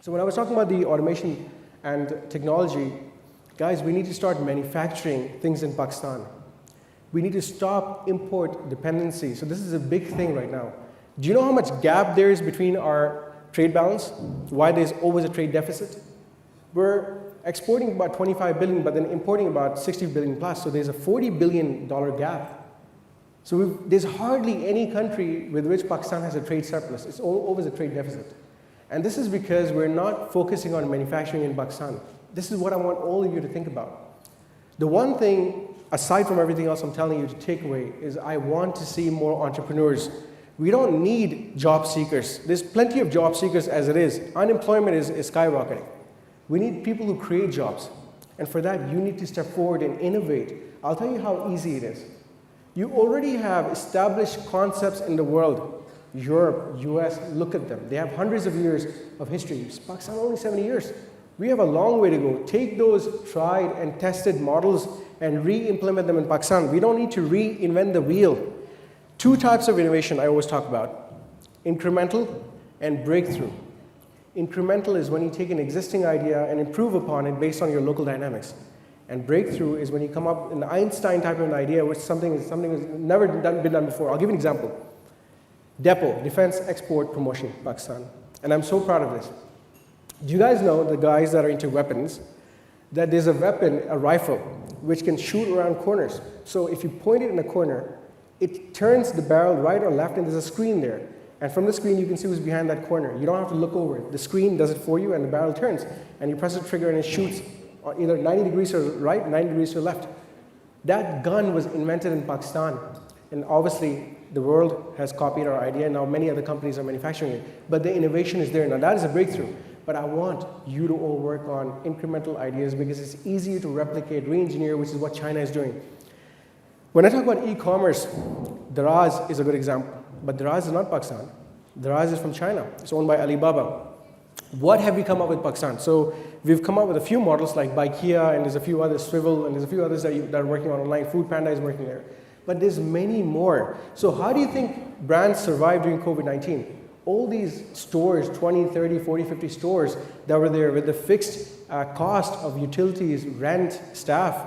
So when I was talking about the automation and technology, guys, we need to start manufacturing things in Pakistan. We need to stop import dependency. So this is a big thing right now. Do you know how much gap there is between our trade balance? Why there's always a trade deficit? We're exporting about 25 billion, but then importing about 60 billion plus. So there's a $40 billion gap. So there's hardly any country with which Pakistan has a trade surplus. It's always a trade deficit. And this is because we're not focusing on manufacturing in Pakistan. This is what I want all of you to think about. The one thing, aside from everything else I'm telling you to take away, is I want to see more entrepreneurs. We don't need job seekers. There's plenty of job seekers as it is. Unemployment is skyrocketing. We need people who create jobs. And for that, you need to step forward and innovate. I'll tell you how easy it is. You already have established concepts in the world. Europe, US, look at them. They have hundreds of years of history. Pakistan only 70 years. We have a long way to go. Take those tried and tested models and re-implement them in Pakistan. We don't need to reinvent the wheel. Two types of innovation I always talk about: incremental and breakthrough. Incremental is when you take an existing idea and improve upon it based on your local dynamics. And breakthrough is when you come up with an Einstein type of an idea, which something has never been done before. I'll give you an example. DEPO, Defense Export Promotion, Pakistan. And I'm so proud of this. Do you guys know, the guys that are into weapons, that there's a weapon, a rifle, which can shoot around corners. So if you point it in a corner, it turns the barrel right or left, and there's a screen there. And from the screen, you can see who's behind that corner. You don't have to look over it. The screen does it for you, and the barrel turns. And you press the trigger, and it shoots either 90 degrees to the right, 90 degrees to the left. That gun was invented in Pakistan. And obviously, the world has copied our idea, and now many other companies are manufacturing it. But the innovation is there. Now, that is a breakthrough. But I want you to all work on incremental ideas because it's easier to replicate, re-engineer, which is what China is doing. When I talk about e-commerce, Daraz is a good example. But Daraz is not Pakistan. Daraz is from China. It's owned by Alibaba. What have we come up with Pakistan? So we've come up with a few models like Bharia, and there's a few others, Swivel, and there's a few others that are working on online. Food Panda is working there. But there's many more. So how do you think brands survived during COVID-19? All these stores, 20, 30, 40, 50 stores that were there with the fixed cost of utilities, rent, staff,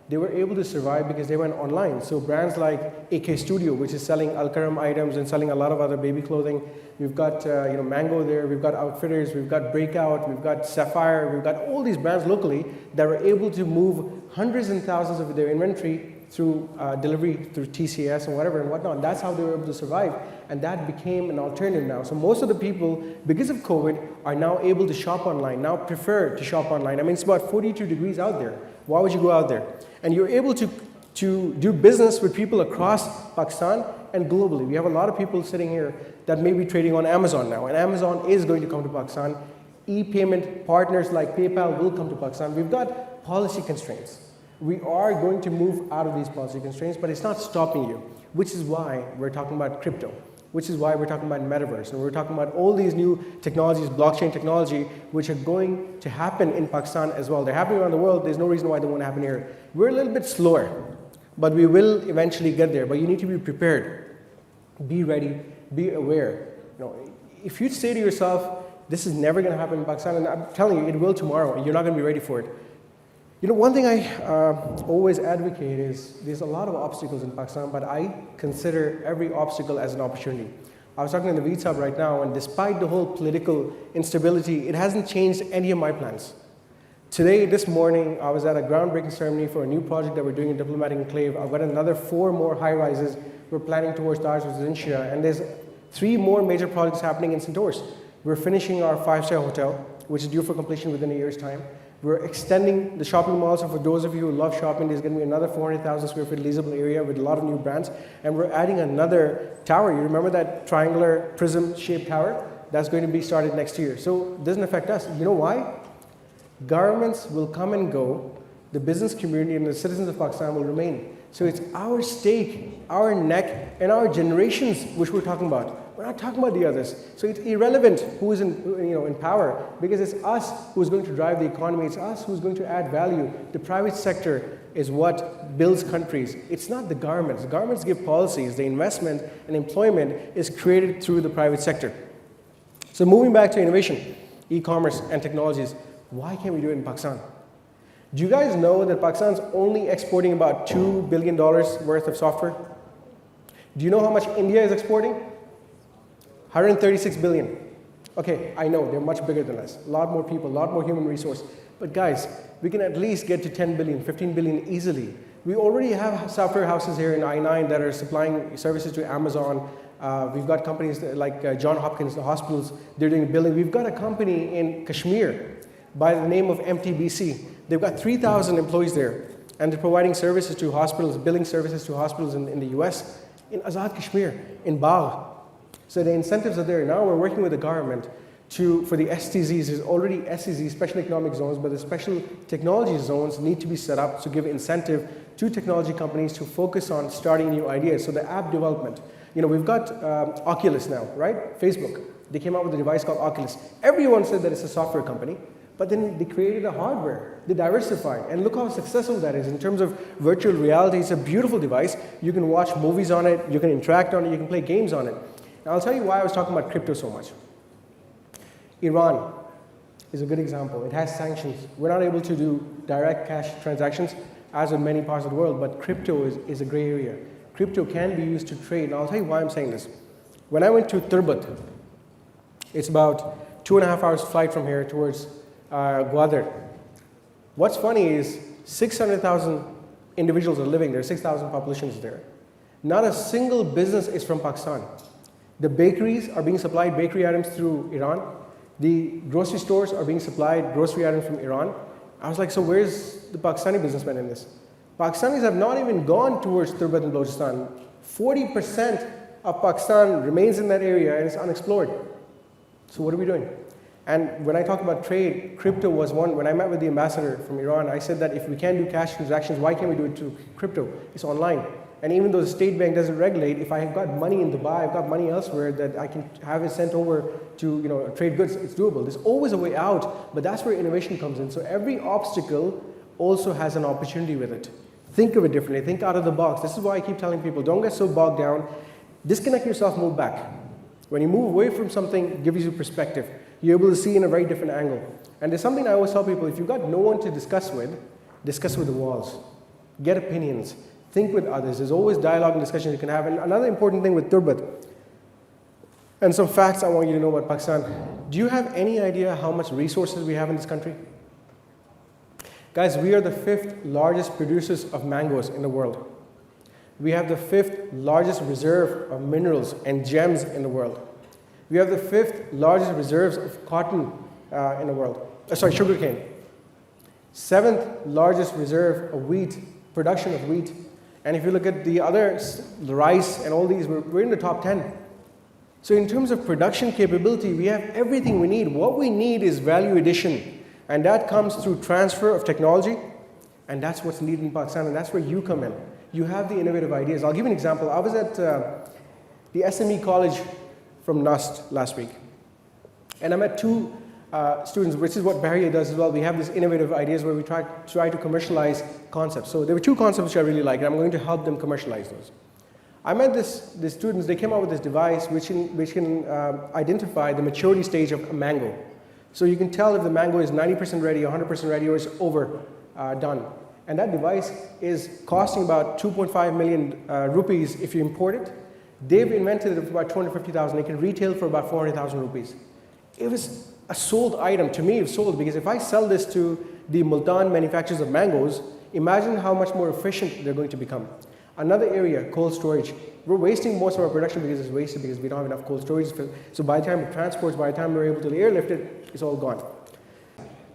they were able to survive because they went online. So brands like AK Studio, which is selling Al-Karam items and selling a lot of other baby clothing. We've got Mango there, we've got Outfitters, we've got Breakout, we've got Sapphire, we've got all these brands locally that were able to move hundreds and thousands of their inventory through delivery through TCS and whatever and whatnot. That's how they were able to survive, and that became an alternative now. So most of the people, because of COVID, are now able to shop online, now prefer to shop online. I mean, it's about 42 degrees out there. Why would you go out there? And you're able to do business with people across Pakistan and globally. We have a lot of people sitting here that may be trading on Amazon now, and Amazon is going to come to Pakistan. E-payment partners like PayPal will come to Pakistan. We've got policy constraints. We are going to move out of these policy constraints, but it's not stopping you, which is why we're talking about crypto, which is why we're talking about metaverse, and we're talking about all these new technologies, blockchain technology, which are going to happen in Pakistan as well. They're happening around the world. There's no reason why they won't happen here. We're a little bit slower, but we will eventually get there. But you need to be prepared, be ready, be aware. If you say to yourself, this is never going to happen in Pakistan, and I'm telling you, it will tomorrow, and you're not going to be ready for it. One thing I always advocate is there's a lot of obstacles in Pakistan, but I consider every obstacle as an opportunity. I was talking in the Weeds Hub right now, and despite the whole political instability, it hasn't changed any of my plans. Today, this morning, I was at a groundbreaking ceremony for a new project that we're doing in Diplomatic Enclave. I've got another 4 more high-rises we're planning towards Taj Residencia, and there's 3 more major projects happening in Centaurs. We're finishing our 5-star hotel, which is due for completion within a year's time. We're extending the shopping mall, so for those of you who love shopping, there's going to be another 400,000 square foot leasable area with a lot of new brands. And we're adding another tower. You remember that triangular prism-shaped tower? That's going to be started next year. So it doesn't affect us. You know why? Governments will come and go. The business community and the citizens of Pakistan will remain. So it's our stake, our neck, and our generations which we're talking about. We're not talking about the others. So it's irrelevant who is in power, because it's us who's going to drive the economy. It's us who's going to add value. The private sector is what builds countries. It's not the governments. The governments give policies. The investment and employment is created through the private sector. So moving back to innovation, e-commerce and technologies. Why can't we do it in Pakistan? Do you guys know that Pakistan's only exporting about $2 billion worth of software? Do you know how much India is exporting? 136 billion. Okay, I know, they're much bigger than us. A lot more people, a lot more human resource. But guys, we can at least get to 10 billion, 15 billion easily. We already have software houses here in I-9 that are supplying services to Amazon. We've got companies like Johns Hopkins, the hospitals, they're doing billing. We've got a company in Kashmir by the name of MTBC. They've got 3,000 employees there, and they're providing services to hospitals, billing services to hospitals in the US, in Azad Kashmir, in Bagh. So the incentives are there. Now we're working with the government for the STZs. There's already SEZs, special economic zones, but the special technology zones need to be set up to give incentive to technology companies to focus on starting new ideas. So the app development. You know, we've got Oculus now, right? Facebook. They came out with a device called Oculus. Everyone said that it's a software company, but then they created a hardware. They diversified, and look how successful that is in terms of virtual reality. It's a beautiful device. You can watch movies on it, you can interact on it, you can play games on it. Now I'll tell you why I was talking about crypto so much. Iran is a good example. It has sanctions. We're not able to do direct cash transactions as in many parts of the world, but crypto is a gray area. Crypto can be used to trade, and I'll tell you why I'm saying this. When I went to Turbat, it's about 2.5 hours flight from here towards Gwadar. What's funny is 600,000 individuals are living there, 6,000 populations there. Not a single business is from Pakistan. The bakeries are being supplied bakery items through Iran. The grocery stores are being supplied grocery items from Iran. I was like, so where's the Pakistani businessmen in this? Pakistanis have not even gone towards Turbat and Balochistan. 40% of Pakistan remains in that area and it's unexplored. So what are we doing? And when I talk about trade, crypto was one. When I met with the ambassador from Iran, I said that if we can't do cash transactions, why can't we do it to crypto? It's online. And even though the state bank doesn't regulate, if I have got money in Dubai, I've got money elsewhere that I can have it sent over to trade goods, it's doable. There's always a way out, but that's where innovation comes in. So every obstacle also has an opportunity with it. Think of it differently, think out of the box. This is why I keep telling people, don't get so bogged down. Disconnect yourself, move back. When you move away from something, it gives you perspective. You're able to see in a very different angle. And there's something I always tell people, if you've got no one to discuss with the walls. Get opinions. Think with others. There's always dialogue and discussion you can have. And another important thing with Turbat, and some facts I want you to know about Pakistan. Do you have any idea how much resources we have in this country? Guys, we are the 5th largest producers of mangoes in the world. We have the 5th largest reserve of minerals and gems in the world. We have the 5th largest reserves of cotton in the world. Sugarcane. 7th largest reserve of wheat, production of wheat. And if you look at the other, the rice and all these, we're in the top 10. So in terms of production capability, we have everything we need. What we need is value addition. And that comes through transfer of technology. And that's what's needed in Pakistan. And that's where you come in. You have the innovative ideas. I'll give you an example. I was at the SME college from NUST last week. And I met 2 students, which is what Bharia does as well. We have these innovative ideas where we try to commercialize concepts. So there were 2 concepts which I really like, and I'm going to help them commercialize those. I met the students, they came out with this device which can identify the maturity stage of a mango. So you can tell if the mango is 90% ready, 100% ready, or it's overdone. And that device is costing about 2.5 million rupees if you import it. They've invented it for about 250,000. It can retail for about 400,000 rupees. It was a sold item. To me, it was sold because if I sell this to the Multan manufacturers of mangoes, imagine how much more efficient they're going to become. Another area, cold storage. We're wasting most of our production because it's wasted because we don't have enough cold storage. So by the time it transports, by the time we're able to airlift it, it's all gone.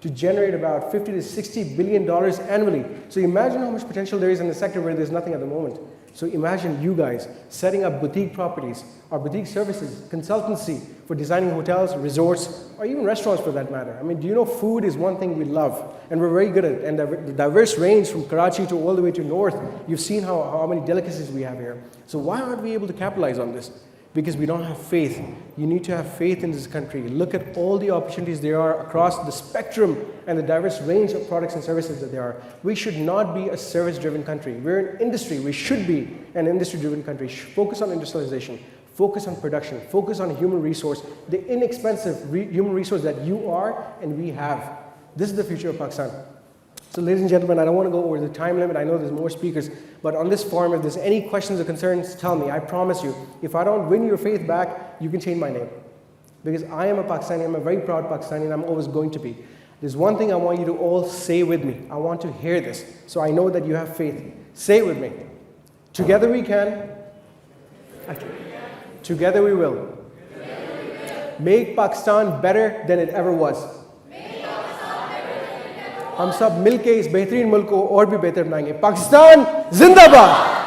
To generate about $50 to $60 billion annually. So imagine how much potential there is in the sector where there's nothing at the moment. So imagine you guys setting up boutique properties or boutique services, consultancy for designing hotels, resorts, or even restaurants for that matter. I mean, do you know food is one thing we love and we're very good at it. And the diverse range from Karachi to all the way to north, you've seen how many delicacies we have here. So why aren't we able to capitalize on this? Because we don't have faith. You need to have faith in this country. Look at all the opportunities there are across the spectrum and the diverse range of products and services that there are. We should not be a service-driven country. We're an industry. We should be an industry-driven country. Focus on industrialization. Focus on production. Focus on human resource, the inexpensive human resource that you are and we have. This is the future of Pakistan. So ladies and gentlemen, I don't want to go over the time limit. I know there's more speakers, but on this forum, if there's any questions or concerns, tell me. I promise you, if I don't win your faith back, you can change my name. Because I am a Pakistani, I'm a very proud Pakistani, and I'm always going to be. There's one thing I want you to all say with me. I want to hear this, so I know that you have faith. Say it with me. Together we can. Together we will. Make Pakistan better than it ever was. हम सब मिलके इस बेहतरीन मुल्क को और भी बेहतर बनाएंगे. पाकिस्तान जिंदाबाद.